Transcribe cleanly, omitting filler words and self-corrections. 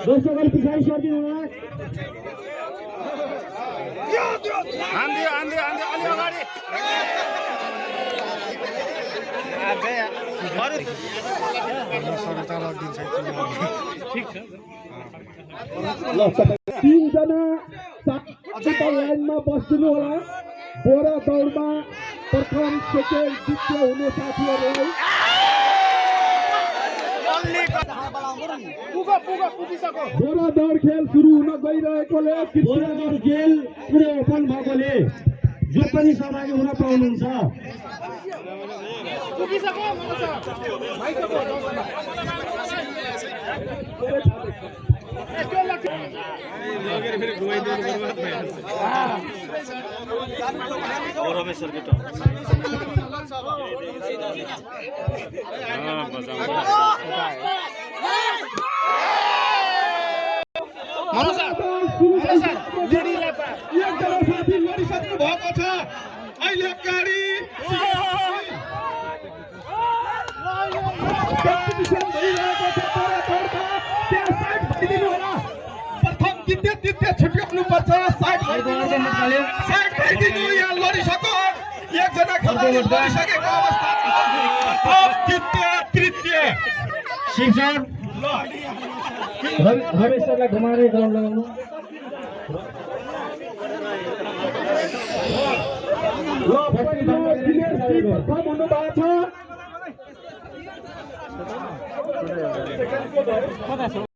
दोस्तों अगर पिछाड़ी छोड़ दी आंधी आंधी आंधी अलि अगाडि तीनजना लाइनमा बस्दिनु होला बोरा दौडमा प्रथम सेकेन्ड द्वितीय हुने साथीहरूलाई बोरा दौड खेल सुरु हुन गइरहेकोले बोरा दौड खेल पुरै ओपन भएकोले जो पनि सहभागी हुन पाउनुहुन्छ। एकजना साथी लडिसक्नु भएको छ। अहिले गाडी प्रथम द्वितीय छुट्याउनु पर्छ। साइड भइदिनु यहाँ लडिसक्यो। एकजना खेलाडी लडिसकेको अवस्था छ। द्वितीय तृतीय शिक्षण हरेशलाई घुमाएर ग्राउन्ड लगाउनु। प्रथम हुनुभएको छ।